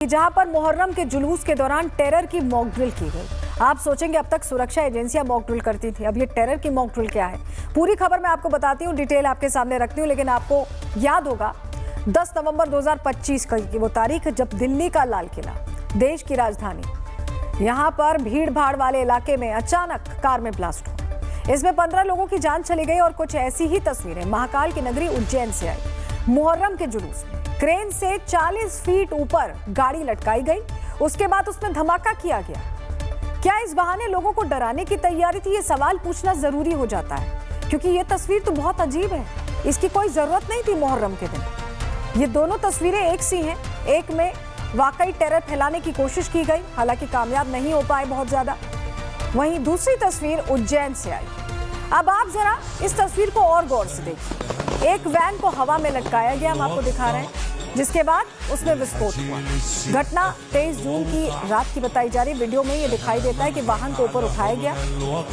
जहां पर मुहर्रम के जुलूस के दौरान टेरर की मॉक ड्रिल की गई। आप सोचेंगे अब तक सुरक्षा एजेंसियां मॉक ड्रिल करती थी, अब ये टेरर की मॉक ड्रिल क्या है? पूरी खबर मैं आपको बताती हूँ, डिटेल आपके सामने रखती हूँ। लेकिन आपको याद होगा 10 नवंबर 2025 की वो तारीख जब दिल्ली का लाल किला, देश की राजधानी, यहाँ पर भीड़ भाड़ वाले इलाके में अचानक कार में ब्लास्ट हुआ। इसमें 15 लोगों की जान चली गई और कुछ ऐसी ही तस्वीरें महाकाल की नगरी उज्जैन से आई। मुहर्रम के जुलूस में क्रेन से 40 फीट ऊपर गाड़ी लटकाई गई, उसके बाद उसमें धमाका किया गया। क्या इस बहाने लोगों को डराने की तैयारी थी? ये सवाल पूछना जरूरी हो जाता है, क्योंकि ये तस्वीर तो बहुत अजीब है। इसकी कोई जरूरत नहीं थी मुहर्रम के दिन। ये दोनों तस्वीरें एक सी हैं। एक में वाकई टेरर फैलाने की कोशिश की गई, हालांकि कामयाब नहीं हो पाए बहुत ज्यादा। वहीं दूसरी तस्वीर उज्जैन से आई। अब आप जरा इस तस्वीर को और गौर से देखिए। एक वैन को हवा में लटकाया गया, हम आपको दिखा रहे हैं, जिसके बाद उसमें विस्फोट हुआ। घटना 23 जून की रात की बताई जा रही। वीडियो में ये दिखाई देता है कि वाहन को ऊपर उठाया गया,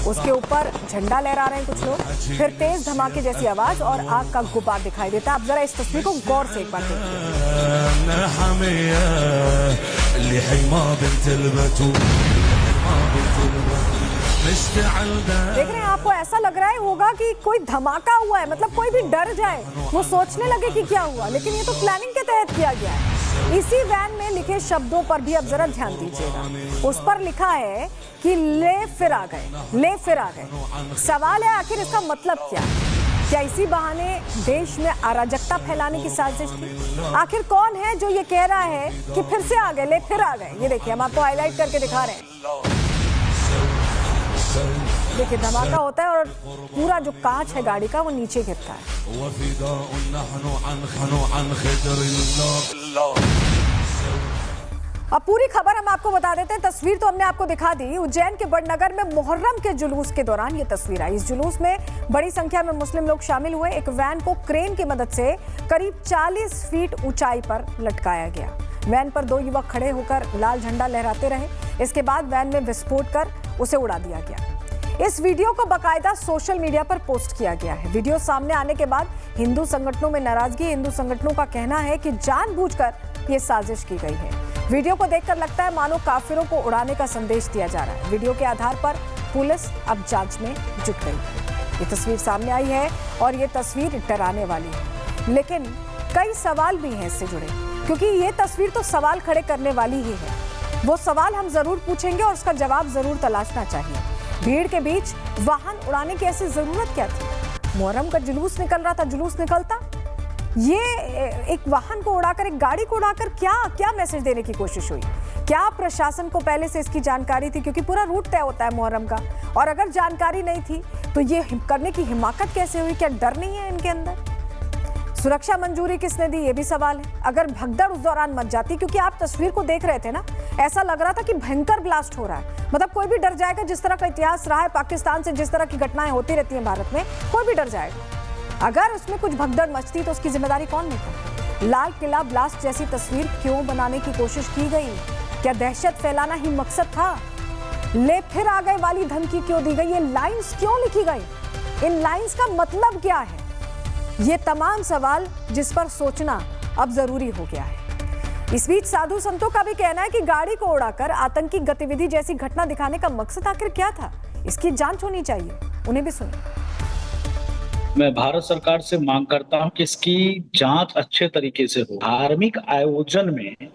उसके ऊपर झंडा लहरा रहे हैं कुछ लोग, फिर तेज धमाके जैसी आवाज और आग का गुबार दिखाई देता है। आप जरा इस तस्वीर को गौर से एक बार देख रहे हैं। आपको ऐसा लग रहा है होगा कि कोई धमाका हुआ है, मतलब कोई भी डर जाए, वो सोचने लगे कि क्या हुआ, लेकिन ये तो प्लानिंग के तहत किया गया है। इसी वैन में लिखे शब्दों पर भी अब जरा ध्यान दीजिएगा। उस पर लिखा है कि ले फिर आ गए, ले फिर आ गए। सवाल है आखिर इसका मतलब क्या है? क्या इसी बहाने देश में अराजकता फैलाने की साजिश थी? आखिर कौन है जो ये कह रहा है कि फिर से आ गए, ले फिर आ गए? ये देखिए, हम आपको हाईलाइट करके दिखा रहे हैं। देखिए, धमाका होता है और पूरा जो कांच है गाड़ी का वो नीचे गिरता है। अब पूरी खबर हम आपको बता देते हैं। तस्वीर तो हमने आपको दिखा दी। उज्जैन के बड़नगर में मुहर्रम के जुलूस के दौरान ये तस्वीर आई। इस जुलूस में बड़ी संख्या में मुस्लिम लोग शामिल हुए। एक वैन को क्रेन की मदद से करीब 40 फीट ऊंचाई पर लटकाया गया। वैन पर 2 युवक खड़े होकर लाल झंडा लहराते रहे। इसके बाद वैन में विस्फोट कर उसे उड़ा दिया गया। इस वीडियो को बाकायदा सोशल मीडिया पर पोस्ट किया गया है। वीडियो सामने आने के बाद हिंदू संगठनों में नाराजगी। हिंदू संगठनों का कहना है कि जानबूझकर ये साजिश की गई है। वीडियो को देखकर लगता है मानो काफिरों को उड़ाने का संदेश दिया जा रहा है। वीडियो के आधार पर पुलिस अब जांच में जुट गई है। ये तस्वीर सामने आई है और ये तस्वीर डराने वाली है, लेकिन कई सवाल भी हैं इससे जुड़े, क्योंकि ये तस्वीर तो सवाल खड़े करने वाली ही है। वो सवाल हम जरूर पूछेंगे और उसका जवाब जरूर तलाशना चाहिए। भीड़ के बीच वाहन उड़ाने की ऐसी जरूरत क्या थी? मुहर्रम का जुलूस निकल रहा था, जुलूस निकलता, ये एक वाहन को उड़ाकर, एक गाड़ी को उड़ाकर क्या मैसेज देने की कोशिश हुई? क्या प्रशासन को पहले से इसकी जानकारी थी? क्योंकि पूरा रूट तय होता है मुहर्रम का, और अगर जानकारी नहीं थी तो ये करने की हिम्मत कैसे हुई? क्या डर नहीं है इनके अंदर? सुरक्षा मंजूरी किसने दी, ये भी सवाल है। अगर भगदड़ उस दौरान मच जाती, क्योंकि आप तस्वीर को देख रहे थे ना, ऐसा लग रहा था कि भयंकर ब्लास्ट हो रहा है, मतलब कोई भी डर जाएगा। जिस तरह का इतिहास रहा है पाकिस्तान से, जिस तरह की घटनाएं होती रहती हैं भारत में, कोई भी डर जाएगा। अगर उसमें कुछ भगदड़ मचती तो उसकी जिम्मेदारी कौन लेता? लाल किला ब्लास्ट जैसी तस्वीर क्यों बनाने की कोशिश की गई? क्या दहशत फैलाना ही मकसद था? ले फिर आ गए वाली धमकी क्यों दी गई? ये लाइंस क्यों लिखी गई? इन लाइंस का मतलब क्या है? ये तमाम सवाल जिस पर सोचना अब जरूरी हो गया है। इस बीच साधु संतों का भी कहना है कि गाड़ी को उड़ाकर आतंकी गतिविधि जैसी घटना दिखाने का मकसद आखिर क्या था? इसकी जांच होनी चाहिए। उन्हें भी सुनिए। मैं भारत सरकार से मांग करता हूं कि इसकी जांच अच्छे तरीके से हो। धार्मिक आयोजन में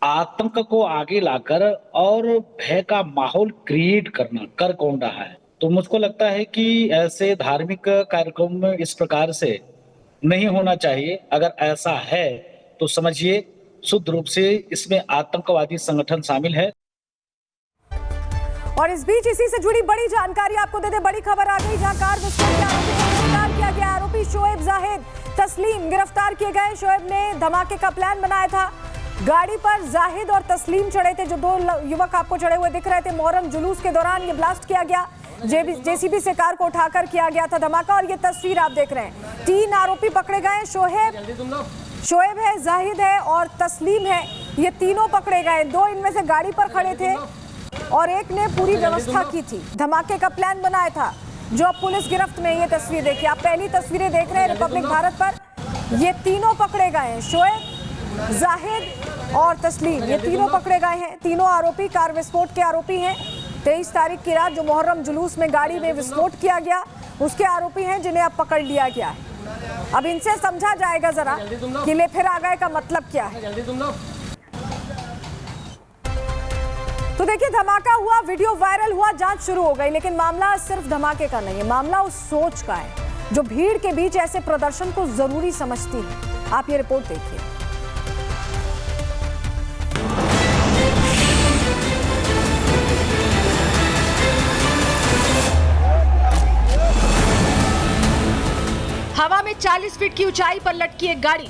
आतंक को आगे लाकर और भय का माहौल क्रिएट करना कर कौन रहा है? तो मुझको लगता है कि ऐसे धार्मिक कार्यक्रम में इस प्रकार से नहीं होना चाहिए। अगर ऐसा है तो समझिए शुद्ध रूप से इसमें आतंकवादी संगठन शामिल है। और इस बीच इसी से जुड़ी बड़ी जानकारी आपको दे दे। बड़ी खबर आ गई, जहां कार विस्फोट के आरोपी को गिरफ्तार किया गया। आरोपी शोएब जाहिद तस्लीम गिरफ्तार किए गए। शोएब ने धमाके का प्लान बनाया था। गाड़ी पर जाहिद और तस्लीम चढ़े थे। जो 2 युवक आपको चढ़े हुए दिख रहे थे, मुहर्रम जुलूस के दौरान ये ब्लास्ट किया गया। जेसीबी से कार को उठाकर किया गया था धमाका। और ये तस्वीर आप देख रहे हैं, 3 आरोपी पकड़े गए। शोएब है, जाहिद है और तस्लीम है। ये तीनों पकड़े गए। 2 इनमें से गाड़ी पर खड़े थे और एक ने पूरी व्यवस्था की थी, धमाके का प्लान बनाया था, जो अब पुलिस गिरफ्त में। ये तस्वीर देखिए, आप पहली तस्वीरें देख रहे हैं रिपब्लिक भारत पर। ये तीनों पकड़े गए हैं, शोएब, जाहिद और तस्लीम, ये तीनों पकड़े गए हैं। तीनों आरोपी कार विस्फोट के आरोपी हैं। 23 तारीख की रात जो मुहर्रम जुलूस में गाड़ी में विस्फोट किया गया उसके आरोपी हैं, जिन्हें अब पकड़ लिया गया है। अब इनसे समझा जाएगा जरा कि ले फिर आ गए का मतलब क्या है। तो देखिए, धमाका हुआ, वीडियो वायरल हुआ, जांच शुरू हो गई, लेकिन मामला सिर्फ धमाके का नहीं है, मामला उस सोच का है जो भीड़ के बीच ऐसे प्रदर्शन को जरूरी समझती है। आप ये रिपोर्ट देखिए। हवा में 40 फीट की ऊंचाई पर लटकी एक गाड़ी,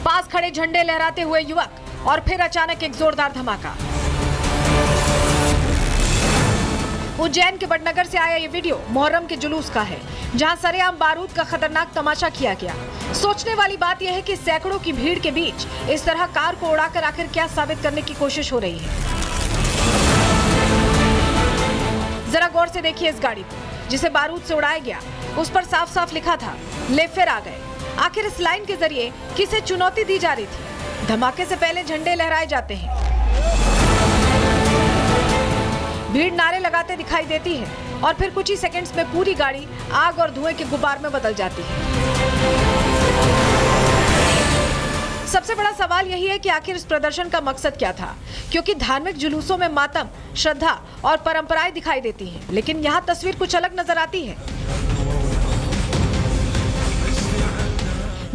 पास खड़े झंडे लहराते हुए युवक और फिर अचानक एक जोरदार धमाका। उज्जैन के बड़नगर से आया ये वीडियो मुहर्रम के जुलूस का है, जहां सरेआम बारूद का खतरनाक तमाशा किया गया। सोचने वाली बात यह है कि सैकड़ों की भीड़ के बीच इस तरह कार को उड़ाकर आखिर क्या साबित करने की कोशिश हो रही है। जरा गौर से देखिए इस गाड़ी को, जिसे बारूद से उड़ाया गया। उस पर साफ साफ लिखा था, ले फिर आ गए। आखिर इस लाइन के जरिए किसे चुनौती दी जा रही थी? धमाके से पहले झंडे लहराए जाते हैं, भीड़ नारे लगाते दिखाई देती है और फिर कुछ ही सेकंड्स में पूरी गाड़ी आग और धुएं के गुब्बार में बदल जाती है। सबसे बड़ा सवाल यही है कि आखिर इस प्रदर्शन का मकसद क्या था, क्योंकि धार्मिक जुलूसों में मातम, श्रद्धा और परंपराएं दिखाई देती हैं, लेकिन यहाँ तस्वीर कुछ अलग नजर आती है।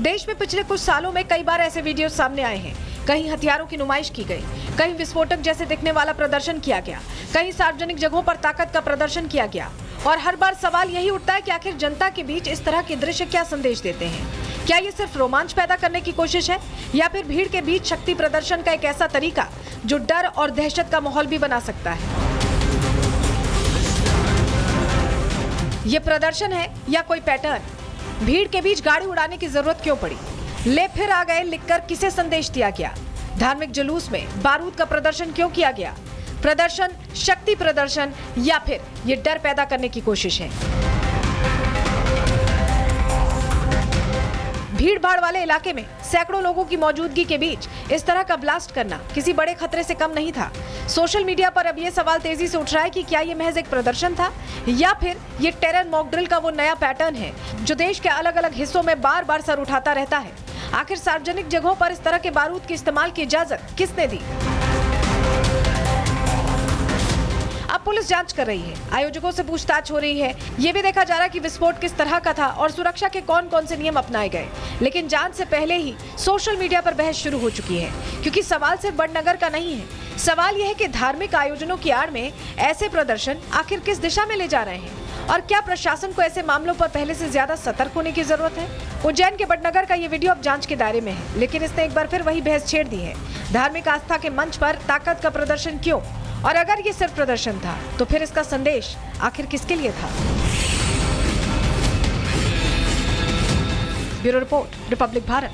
देश में पिछले कुछ सालों में कई बार ऐसे वीडियो सामने आए हैं। कहीं हथियारों की नुमाइश की गई, कहीं विस्फोटक जैसे दिखने वाला प्रदर्शन किया गया, कहीं सार्वजनिक जगहों पर ताकत का प्रदर्शन किया गया, और हर बार सवाल यही उठता है कि आखिर जनता के बीच इस तरह के दृश्य क्या संदेश देते हैं। क्या ये सिर्फ रोमांच पैदा करने की कोशिश है, या फिर भीड़ के बीच शक्ति प्रदर्शन का एक ऐसा तरीका जो डर और दहशत का माहौल भी बना सकता है? ये प्रदर्शन है या कोई पैटर्न? भीड़ के बीच गाड़ी उड़ाने की जरूरत क्यों पड़ी? ले फिर आ गए लिखकर किसे संदेश दिया गया? धार्मिक जुलूस में बारूद का प्रदर्शन क्यों किया गया? प्रदर्शन शक्ति प्रदर्शन या फिर ये डर पैदा करने की कोशिश है? भीड़ भाड़ वाले इलाके में सैकड़ों लोगों की मौजूदगी के बीच इस तरह का ब्लास्ट करना किसी बड़े खतरे से कम नहीं था। सोशल मीडिया पर अब ये सवाल तेजी से उठ रहा है कि क्या ये महज एक प्रदर्शन था, या फिर ये टेरर मॉक ड्रिल का वो नया पैटर्न है जो देश के अलग अलग हिस्सों में बार बार सर उठाता रहता है। आखिर सार्वजनिक जगहों पर इस तरह के बारूद के इस्तेमाल की इजाजत किसने दी? अब पुलिस जांच कर रही है, आयोजकों से पूछताछ हो रही है, ये भी देखा जा रहा है कि विस्फोट किस तरह का था और सुरक्षा के कौन कौन से नियम अपनाए गए। लेकिन जांच से पहले ही सोशल मीडिया पर बहस शुरू हो चुकी है, क्योंकि सवाल सिर्फ बड़नगर का नहीं है। सवाल यह है कि धार्मिक आयोजनों की आड़ में ऐसे प्रदर्शन आखिर किस दिशा में ले जा रहे हैं, और क्या प्रशासन को ऐसे मामलों पर पहले से ज्यादा सतर्क होने की जरूरत है? उज्जैन के बड़नगर का ये वीडियो अब जांच के दायरे में है, लेकिन इसने एक बार फिर वही बहस छेड़ दी है। धार्मिक आस्था के मंच पर ताकत का प्रदर्शन क्यों? और अगर ये सिर्फ प्रदर्शन था तो फिर इसका संदेश आखिर किसके लिए था? Bureau report, Republic Bharat.